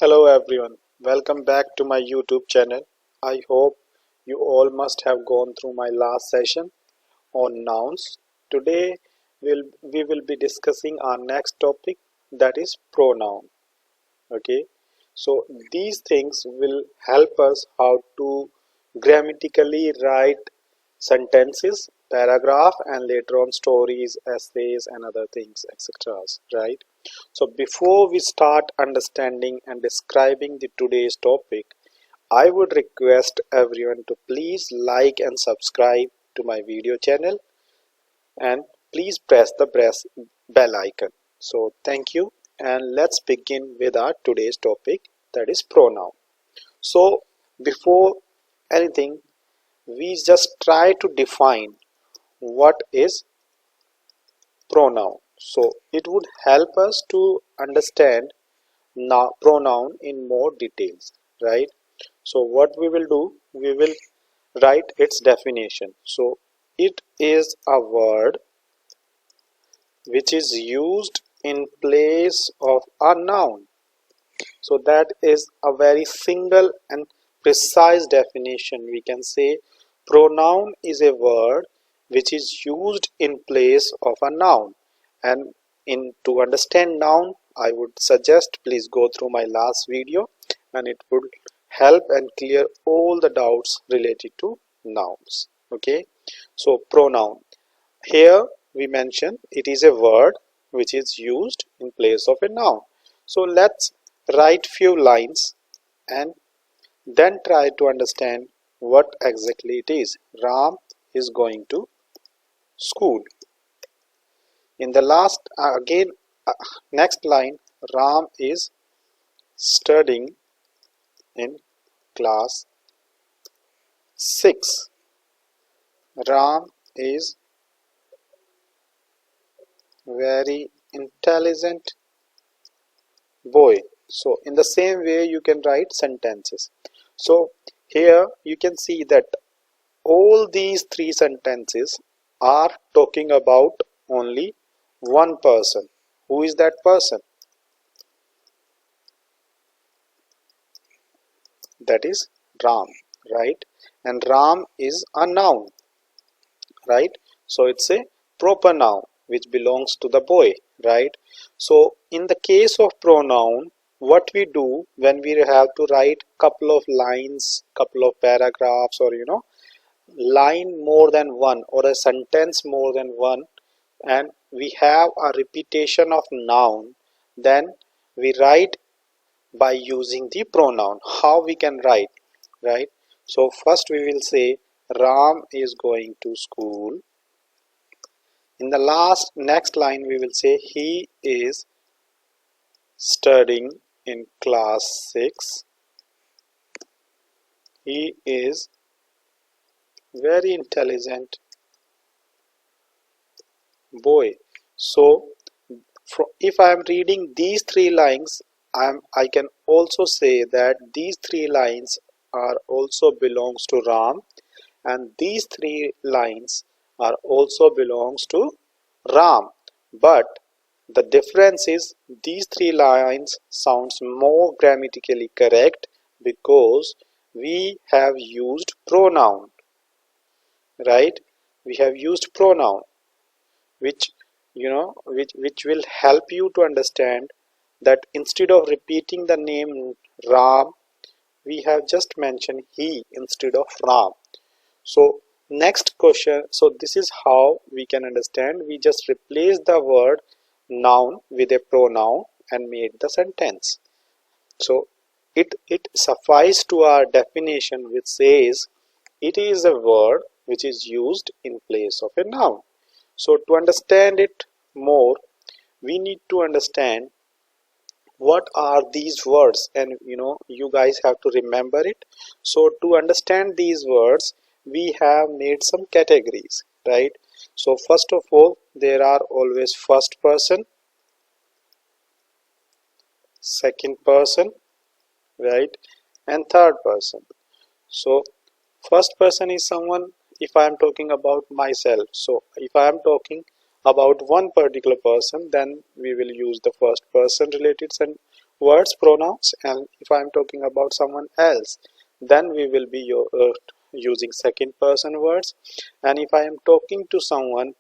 Hello everyone, welcome back to my YouTube channel. I hope you all must have gone through my last session on nouns. Today we will be discussing our next topic, that is pronoun. Okay, so these things will help us how to grammatically write sentences, paragraph, and later on stories, essays, and other things, etc. Right? So before we start understanding and describing the today's topic, I would request everyone to please like and subscribe to my video channel, and please press the bell icon. So thank you, and let's begin with our today's topic, that is pronoun. So before anything, we just try to define what is pronoun. So it would help us to understand now pronoun in more details, right? So what we will do, we will write its definition. So it is a word which is used in place of a noun. So that is a very single and precise definition. We can say pronoun is a word which is used in place of a noun. And to understand noun, I would suggest please go through my last video, and it would help and clear all the doubts related to nouns. Okay, so pronoun. Here we mention it is a word which is used in place of a noun. So let's write few lines and then try to understand what exactly it is. Ram is going to school. In the last next line, Ram is studying in class 6. Ram is very intelligent boy. So in the same way you can write sentences. So here you can see that all these three sentences are talking about only one person. Who is that person? That is Ram, right? And Ram is a noun, right? So it's a proper noun which belongs to the boy, right? So in the case of pronoun, what we do when we have to write couple of lines, couple of paragraphs, or line more than one or a sentence more than one, and we have a repetition of noun, then we write by using the pronoun. How we can write, right? So first we will say Ram is going to school. In the next line we will say he is studying in class 6. He is very intelligent boy. So if I am reading these three lines, I can also say that these three lines are also belongs to Ram, and these three lines are also belongs to Ram. But the difference is these three lines sounds more grammatically correct because we have used pronoun, right? We have used pronoun, which which will help you to understand that instead of repeating the name Ram, we have just mentioned he instead of Ram. So next question, so this is how we can understand. We just replace the word noun with a pronoun and made the sentence. So it suffices to our definition, which says it is a word which is used in place of a noun. So to understand it more, we need to understand what are these words, and you guys have to remember it. So to understand these words, we have made some categories, right? So first of all, there are always first person, second person, right, and third person. So first person is someone, if I am talking about myself. So if I am talking about one particular person, then we will use the first person related words pronouns, and if I am talking about someone else, then we will be using second person words. And if I am talking to someone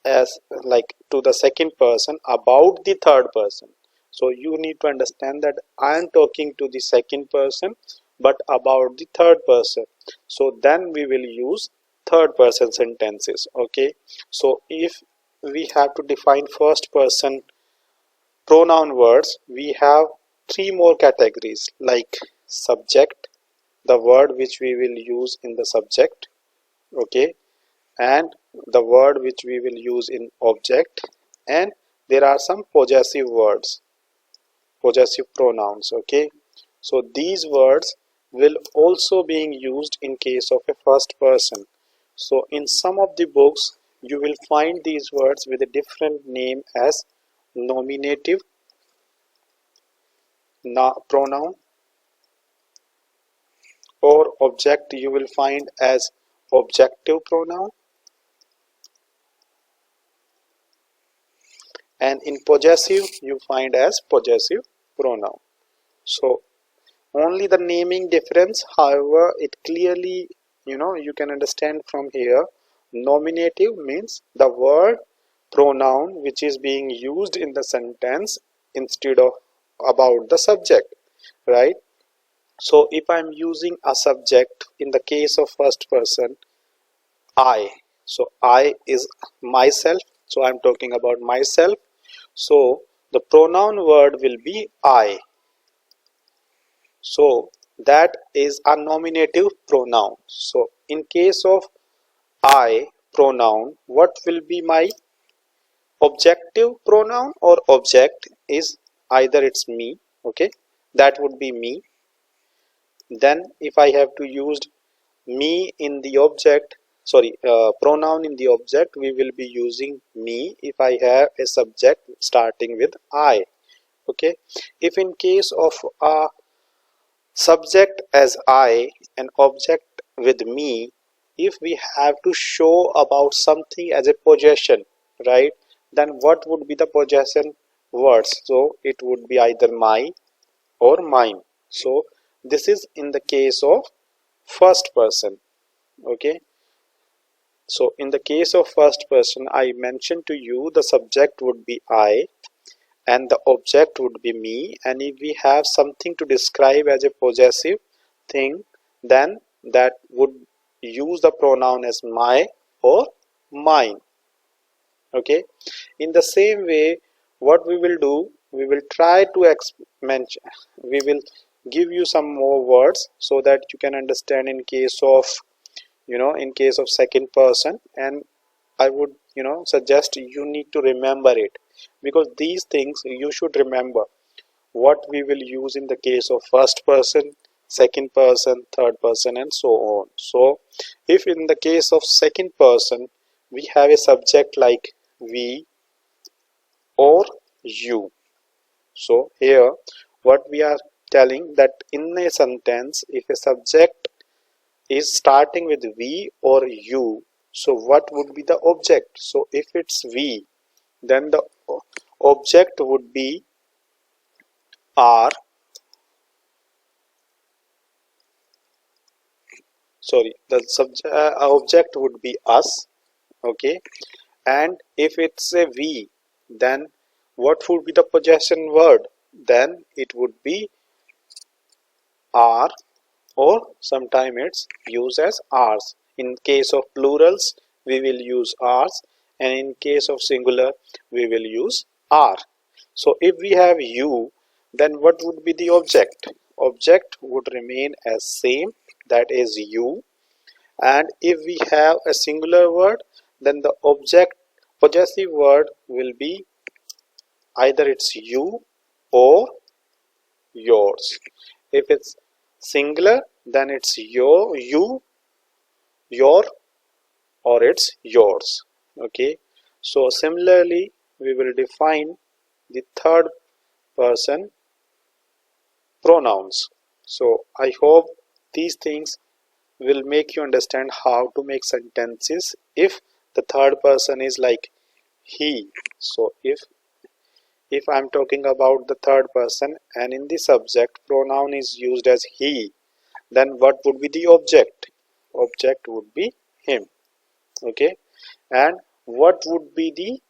as like to the second person about the third person, so you need to understand that I am talking to the second person but about the third person, so then we will use third person sentences. Okay, so if we have to define first person pronoun words, we have three more categories, like subject, the word which we will use in the subject, okay, and the word which we will use in object, and there are some possessive words, possessive pronouns. Okay, so these words will also being used in case of a first person. So in some of the books you will find these words with a different name as nominative pronoun, or object you will find as objective pronoun, and in possessive you find as possessive pronoun. So only the naming difference, however it clearly, you can understand from here. Nominative means the word pronoun which is being used in the sentence instead of about the subject, right? So if I'm using a subject in the case of first person, I, so I is myself, so I'm talking about myself, so the pronoun word will be I. So that is a nominative pronoun. So in case of I pronoun, what will be my objective pronoun, or object is either it's me, okay, that would be me. Then if I have to use me in the object, sorry, pronoun in the object, we will be using me if I have a subject starting with I. Okay, if in case of a subject as I and object with me, if we have to show about something as a possession, right, then what would be the possession words? So it would be either my or mine. So this is in the case of first person. Okay, so in the case of first person, I mentioned to you the subject would be I and the object would be me, and if we have something to describe as a possessive thing, then that would use the pronoun as my or mine. Okay, in the same way, what we will do, we will try to mention, we will give you some more words so that you can understand in case of, in case of second person. And I would, suggest you need to remember it, because these things you should remember what we will use in the case of first person, second person, third person, and so on. So if in the case of second person we have a subject like we or you, so here what we are telling, that in a sentence if a subject is starting with we or you, so what would be the object? So if it's we, then the object would be are, sorry, the object would be us. Okay, and if it's a we, then what would be the possession word? Then it would be are, or sometime it's used as ours. In case of plurals we will use ours, and in case of singular we will use are. So if we have you, then what would be the object? Object would remain as same, that is you. And if we have a singular word, then the object possessive word will be either it's you or yours. If it's singular, then it's you, your, or it's yours. Okay, so similarly we will define the third person pronouns. So I hope these things will make you understand how to make sentences if the third person is like he. So if if I'm talking about the third person and in the subject pronoun is used as he, then what would be the object? Object would be him. Okay, and what would be the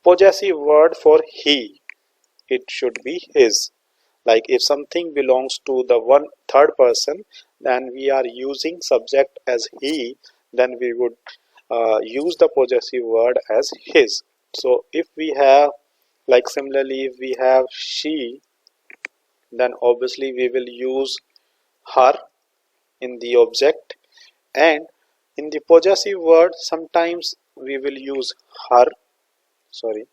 possessive word for he? It should be his. Like if something belongs to the one third person, then we are using subject as he, then we would use the possessive word as his. So if we have, like similarly if we have she, then obviously we will use her in the object, and in the possessive word sometimes we will use her, sorry,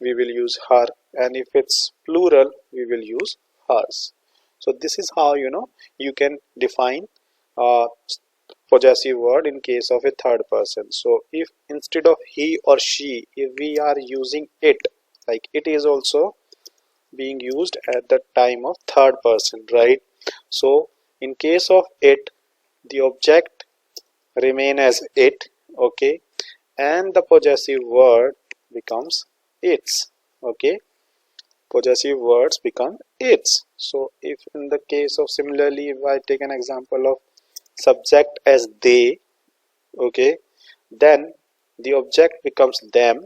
we will use her, and if it's plural we will use hers. So this is how you can define possessive word in case of a third person. So if instead of he or she, if we are using it, like it is also being used at the time of third person, right? So in case of it, the object remain as it, okay, and the possessive word becomes its, okay, possessive words become its. So if in the case of, similarly if I take an example of subject as they, okay, then the object becomes them,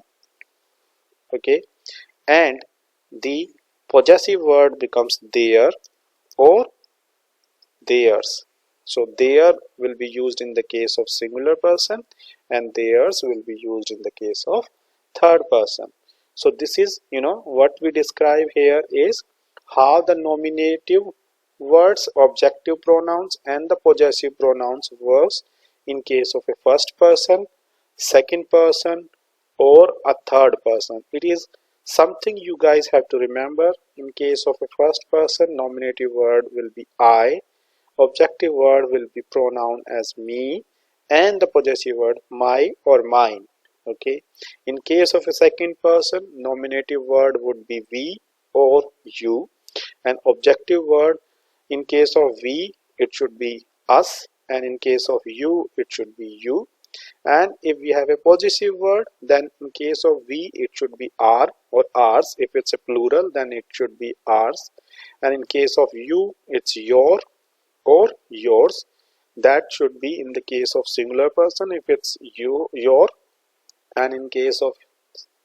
okay, and the possessive word becomes their or theirs. So their will be used in the case of singular person and theirs will be used in the case of third person. So this is what we describe here is how the nominative words, objective pronouns and the possessive pronouns works in case of a first person, second person or a third person. It is something you guys have to remember. In case of a first person, nominative word will be I, objective word will be pronoun as me, and the possessive word my or mine. Okay, in case of a second person, nominative word would be we or you, and objective word in case of we it should be us, and in case of you it should be you. And if we have a possessive word, then in case of we it should be our or ours. If it's a plural, then it should be ours, and in case of you it's your or yours. That should be in the case of singular person if it's you, your, and in case of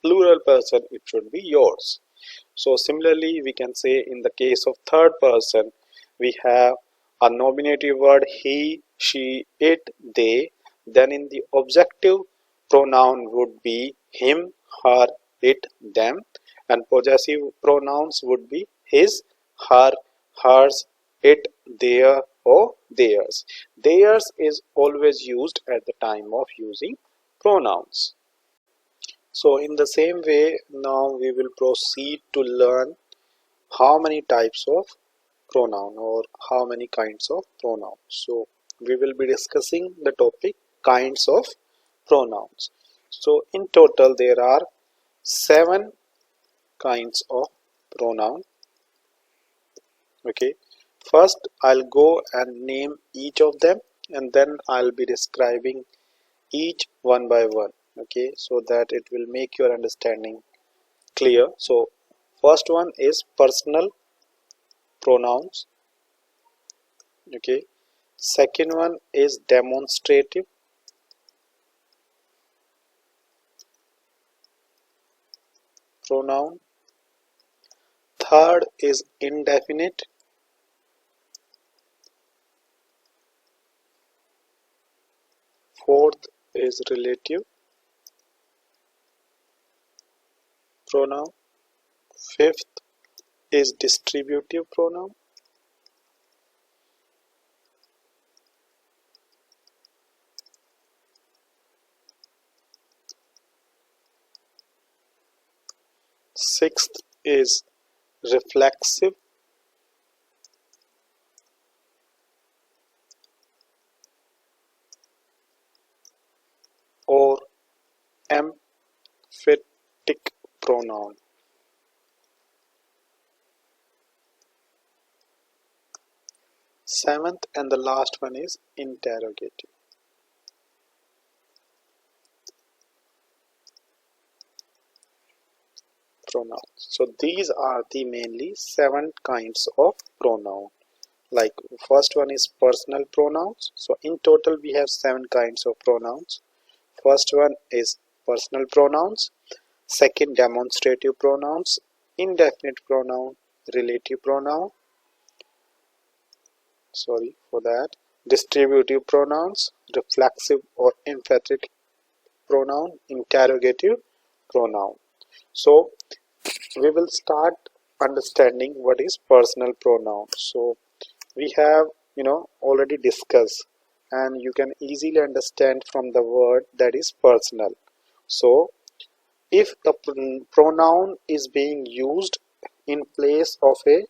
plural person it should be yours. So similarly we can say in the case of third person we have a nominative word he, she, it, they. Then in the objective pronoun would be him, her, it, them, and possessive pronouns would be his, her, hers, it, their or theirs. Theirs is always used at the time of using pronouns. So in the same way, now we will proceed to learn how many types of pronoun or how many kinds of pronouns. So we will be discussing the topic kinds of pronouns. So in total there are 7 kinds of pronoun. Okay, first I'll go and name each of them and then I'll be describing each one by one. Okay, so that it will make your understanding clear. So first one is personal pronouns. Okay, second one is demonstrative. Pronoun. Third is indefinite. Fourth is relative pronoun. Fifth is distributive pronoun. Sixth is reflexive. Or emphatic pronoun. Seventh and the last one is interrogative. pronouns. So these are the mainly 7 kinds of pronoun. Like first one is personal pronouns. So in total we have 7 kinds of pronouns. First one is personal pronouns. Second, demonstrative pronouns, indefinite pronoun, relative pronoun, distributive pronouns, reflexive or emphatic pronoun, interrogative pronoun. So we will start understanding what is personal pronoun. So we have already discussed, and you can easily understand from the word that is personal. So if the pronoun is being used in place of a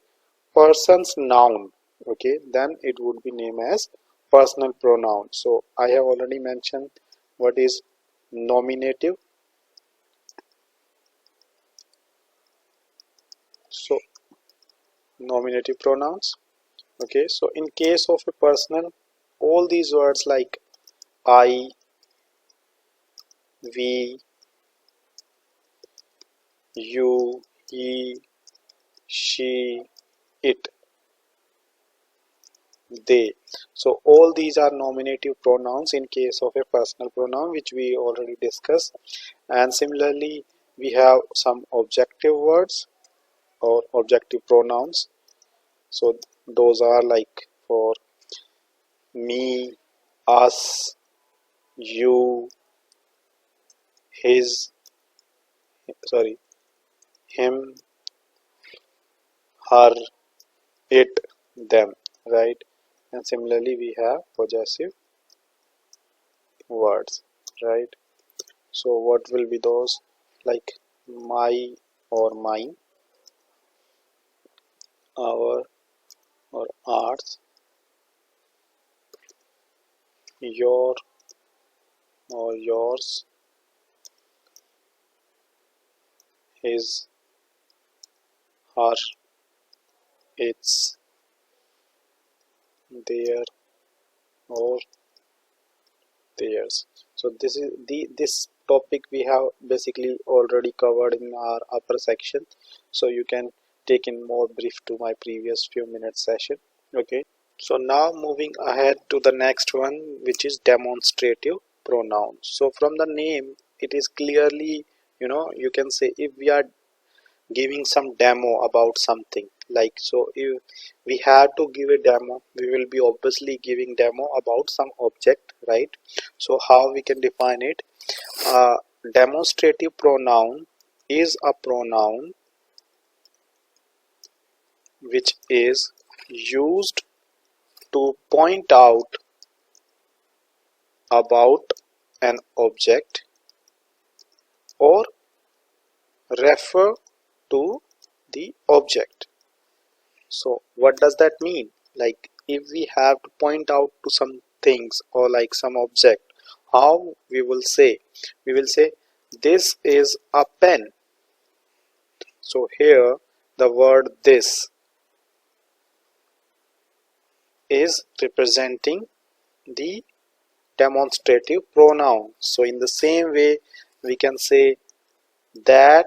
person's noun, okay, then it would be named as personal pronoun. So I have already mentioned what is nominative. So nominative pronouns. Okay, so in case of a personal, all these words like I, we, you, he, she, it, they. So all these are nominative pronouns in case of a personal pronoun, which we already discussed. And similarly, we have some objective words or objective pronouns. So those are like for me, us, you, his, him, her, it, them, right? And similarly we have possessive words, right? So what will be those? Like my or mine, our or ours, your or yours, his, her, its, their or theirs. So this is this topic we have basically already covered in our upper section. So you can take in more brief to my previous few minutes session. Okay. So now moving ahead to the next one, which is demonstrative pronouns. So from the name, it is clearly, you can say if we are giving some demo about something, like, so if we have to give a demo, we will be obviously giving demo about some object, right? So how we can define it? Demonstrative pronoun is a pronoun which is used to point out about an object or refer to the object. So what does that mean? Like if we have to point out to some things or like some object, how we will say? We will say this is a pen. So here the word this is representing the demonstrative pronoun. So in the same way we can say that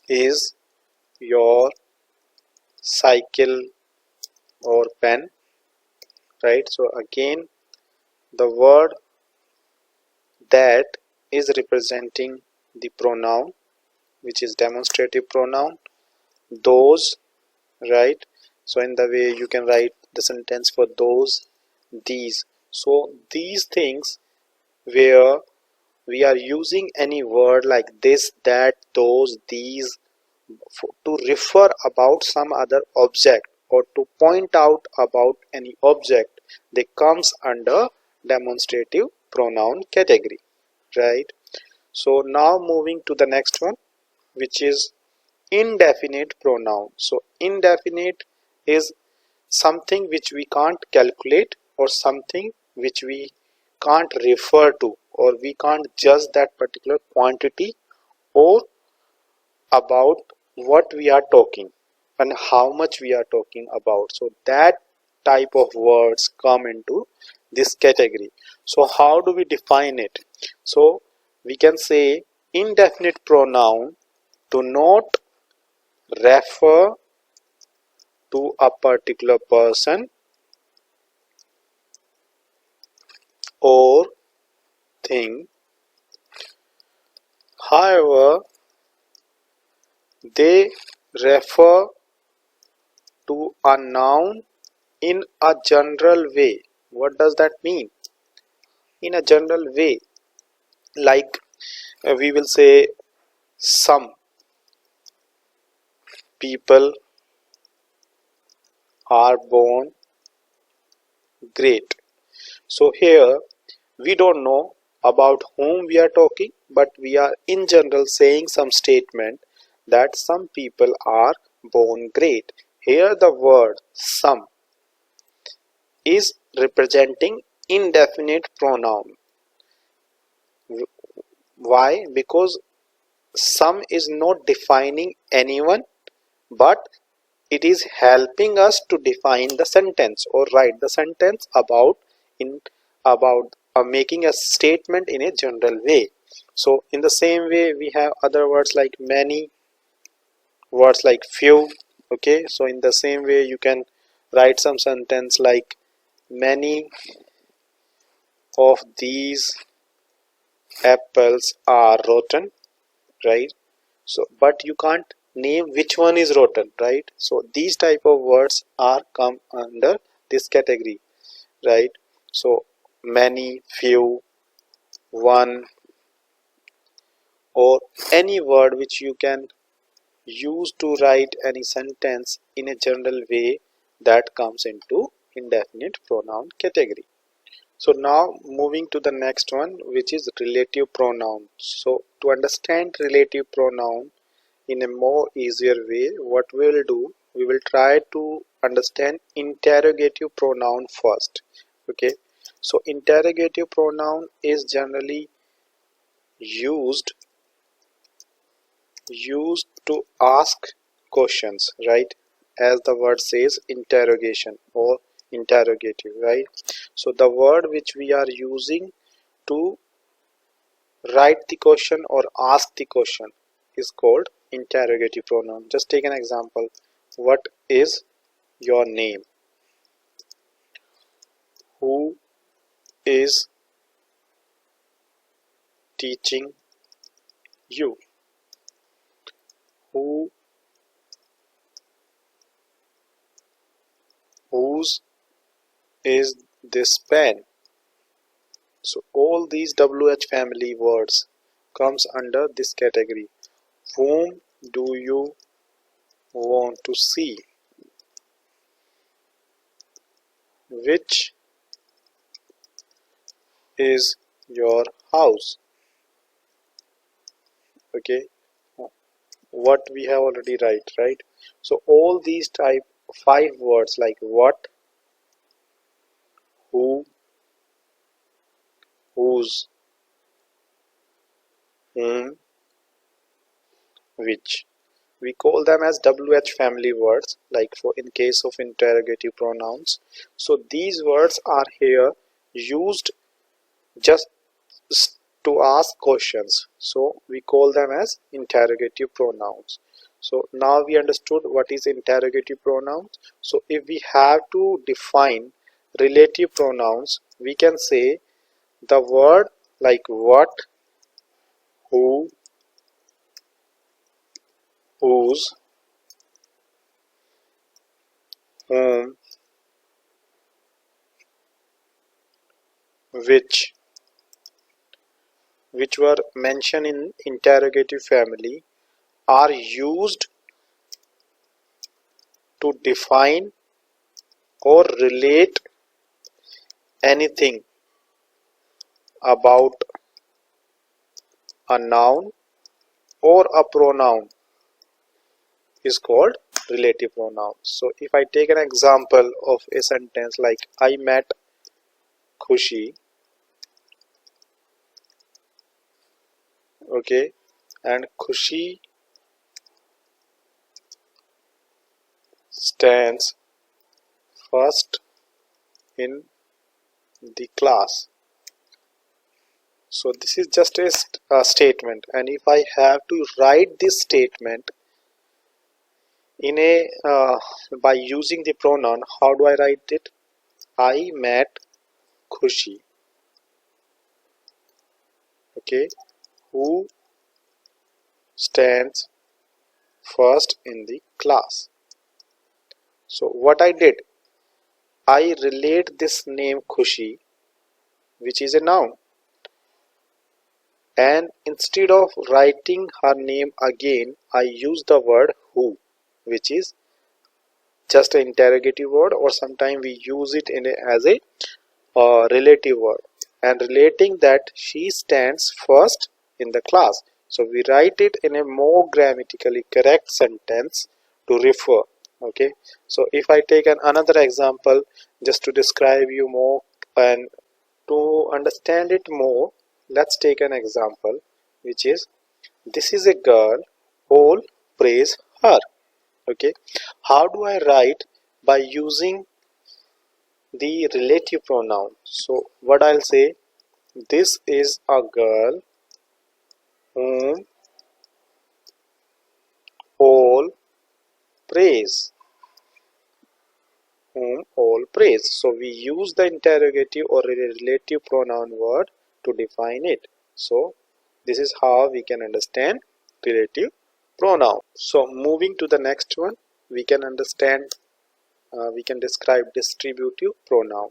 is your cycle or pen, right? So again the word that is representing the pronoun, which is demonstrative pronoun. Those, right? So in the way you can write the sentence for those, these. So these things where we are using any word like this, that, those, these to refer about some other object or to point out about any object, they comes under demonstrative pronoun category, right? So now moving to the next one, which is indefinite pronoun. So indefinite is something which we can't calculate or something which we can't refer to, or we can't judge that particular quantity or about what we are talking and how much we are talking about. So that type of words come into this category. So how do we define it? So we can say indefinite pronoun do not refer to a particular person or thing. However, they refer to a noun in a general way. What does that mean? In a general way, like we will say some people are born great. So here we don't know about whom we are talking, but we are in general saying some statement that some people are born great. Here the word some is representing indefinite pronoun. Why? Because some is not defining anyone, but it is helping us to define the sentence or write the sentence about making a statement in a general way. So in the same way we have other words like many, words like few. Okay, so in the same way you can write some sentence like many of these apples are rotten, right? So but you can't name which one is rotten, right? So these type of words are come under this category, right? So many, few, one, or any word which you can use to write any sentence in a general way, that comes into indefinite pronoun category. So now moving to the next one, which is relative pronoun. So to understand relative pronoun in a more easier way, what we will do, we will try to understand interrogative pronoun first. Okay, so interrogative pronoun is generally used to ask questions, right? As the word says, interrogation or interrogative, right? So the word which we are using to write the question or ask the question is called interrogative pronoun. Just take an example. What is your name? Who is teaching you? Who whose is this pen? So all these WH family words comes under this category. Whom do you want to see? Which is your house? Okay, what we have already right? So all these type five words like what, who, whose, whom, which, we call them as WH family words, like for in case of interrogative pronouns. So these words are here used just to ask questions, so we call them as interrogative pronouns. So now we understood what is interrogative pronouns. So if we have to define relative pronouns, we can say the word like what, who, whose, whom, which were mentioned in interrogative family, are used to define or relate anything about a noun or a pronoun is called relative pronouns. So if I take an example of a sentence like I met Khushi, okay, and Khushi stands first in the class. So this is just a statement, and if I have to write this statement in a by using the pronoun, how do I write it? I met Khushi, okay, who stands first in the class. So what I did, I relate this name Khushi, which is a noun, and instead of writing her name again, I use the word who, which is just an interrogative word, or sometimes we use it as a relative word, and relating that she stands first in the class. So we write it in a more grammatically correct sentence to refer. Okay, so if I take another example just to describe you more and to understand it more, let's take an example which is, this is a girl, all praise her. Okay, how do I write? By using the relative pronoun. So what I'll say, this is a girl whom all praise, whom all praise. So we use the interrogative or relative pronoun word to define it. So this is how we can understand relative pronoun. So moving to the next one, we can understand we can describe distributive pronoun.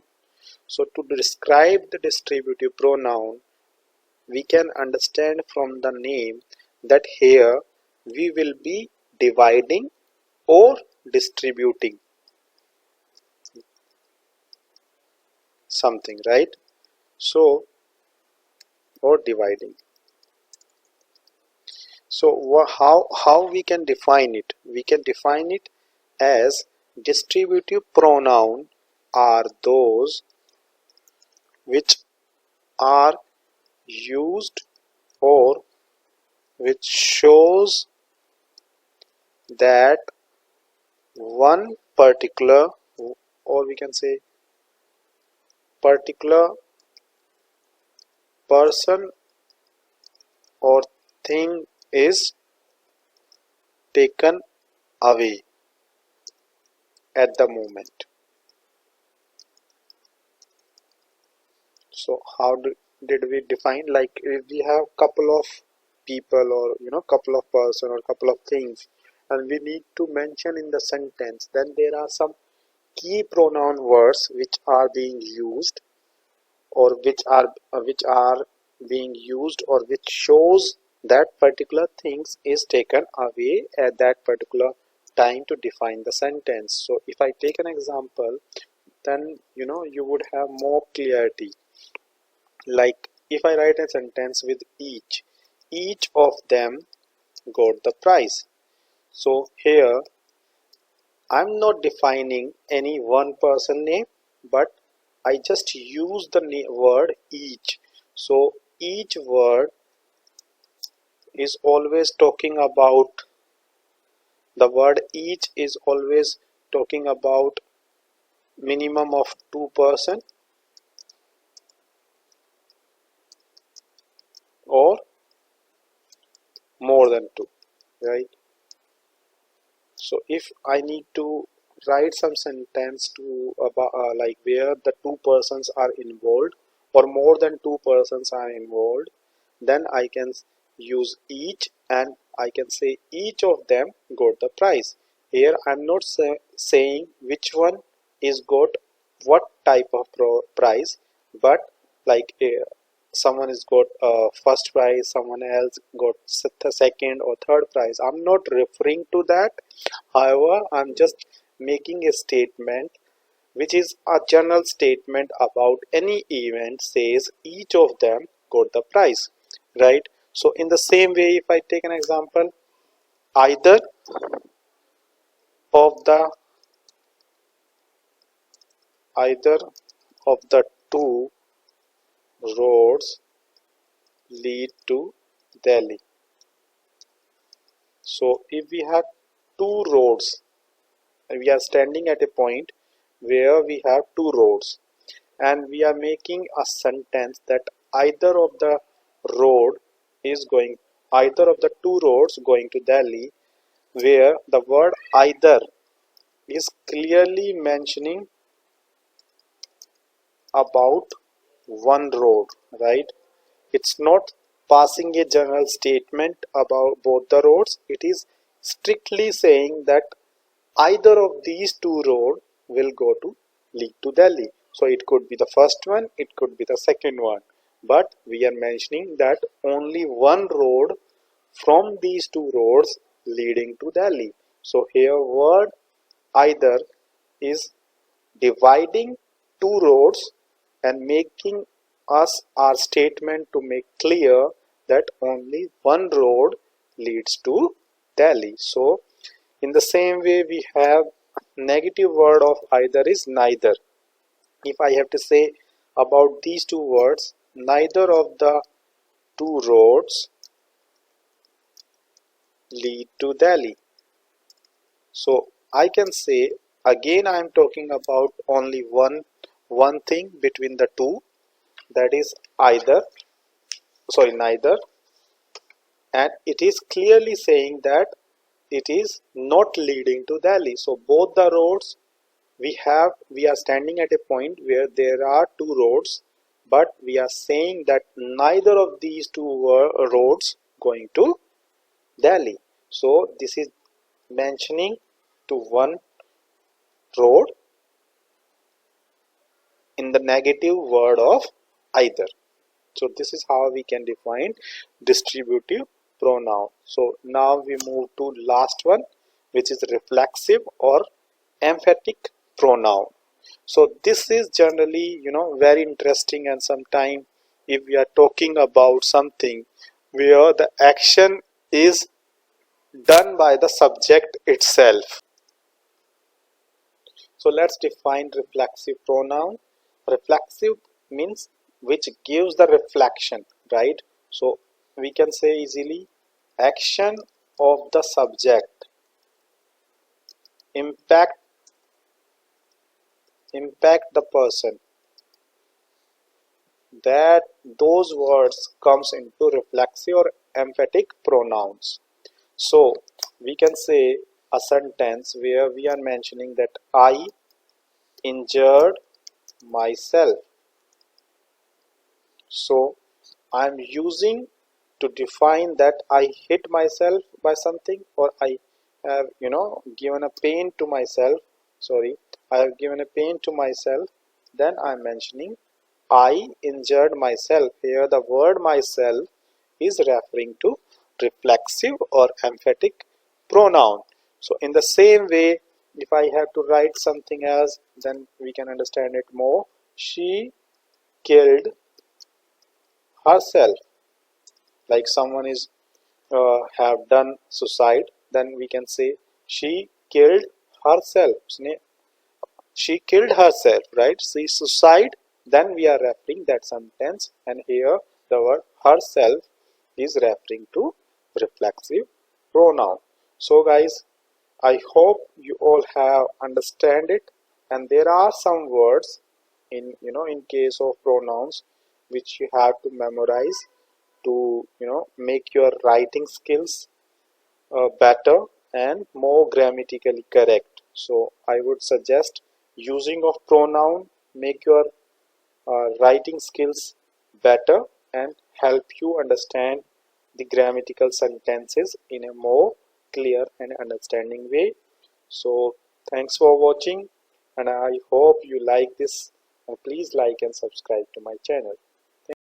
So to describe the distributive pronoun, we can understand from the name that here we will be dividing or distributing something, right? So, or dividing. So how we can define it? We can define it as distributive pronoun are those which are used or which shows that one particular, or we can say particular person or thing is taken away at the moment. So how did we define? Like if we have couple of people, or couple of person or couple of things, and we need to mention in the sentence, then there are some key pronoun words which are being used, or which are being used, or which shows that particular things is taken away at that particular time to define the sentence. So if I take an example, then you would have more clarity. Like if I write a sentence with each of them got the prize. So here I'm not defining any one person name, but I just use the word each. So each word is always talking about, the word each is always talking about minimum of 2% or more than 2, right? So if I need to write some sentence to about like where the two persons are involved or more than two persons are involved, then I can use each, and I can say each of them got the prize. Here I'm not saying which one is got what type of prize, but like someone is got first prize, someone else got the second or third prize. I'm not referring to that. However, I'm just making a statement which is a general statement about any event, says each of them got the prize, right? So in the same way, if I take an example, either of the either of the two roads lead to Delhi. So if we have two roads, we are standing at a point where we have two roads, and we are making a sentence that either of the road is going, either of the two roads going to Delhi, where the word either is clearly mentioning about one road, right? It's not passing a general statement about both the roads. It is strictly saying that either of these two roads will go to lead to Delhi. So it could be the first one, it could be the second one. But we are mentioning that only one road from these two roads leading to Delhi. So here word either is dividing two roads and making us our statement to make clear that only one road leads to Delhi. So in the same way, we have negative word of either is neither. If I have to say about these two words, neither of the two roads lead to Delhi. So I can say, again I am talking about only one thing between the two, that is neither, and it is clearly saying that it is not leading to Delhi. So both the roads we are standing at a point where there are two roads, but we are saying that neither of these two roads going to Delhi. So this is mentioning to one road in the negative word of either. So this is how we can define distributive pronoun. So now we move to last one, which is reflexive or emphatic pronoun. So this is generally, very interesting, and sometimes if we are talking about something where the action is done by the subject itself. So let's define reflexive pronoun. Reflexive means which gives the reflection, right? So we can say easily action of the subject impact the person, that those words comes into reflexive or emphatic pronouns. So we can say a sentence where we are mentioning that I injured myself. So I'm using to define that I hit myself by something, or I have given a pain to myself. I have given a pain to myself. Then I'm mentioning I injured myself. Here the word myself is referring to reflexive or emphatic pronoun. So in the same way, if I have to write something else, then we can understand it more. She killed herself. Like someone is have done suicide, then we can say she killed herself. She killed herself, right? See, suicide, then we are referring that sentence, and here the word herself is referring to reflexive pronoun. So guys, I hope you all have understand it, and there are some words in in case of pronouns which you have to memorize to make your writing skills better and more grammatically correct. So I would suggest using of pronoun make your writing skills better and help you understand the grammatical sentences in a more clear and understanding way. So thanks for watching, and I hope you like this, and please like and subscribe to my channel.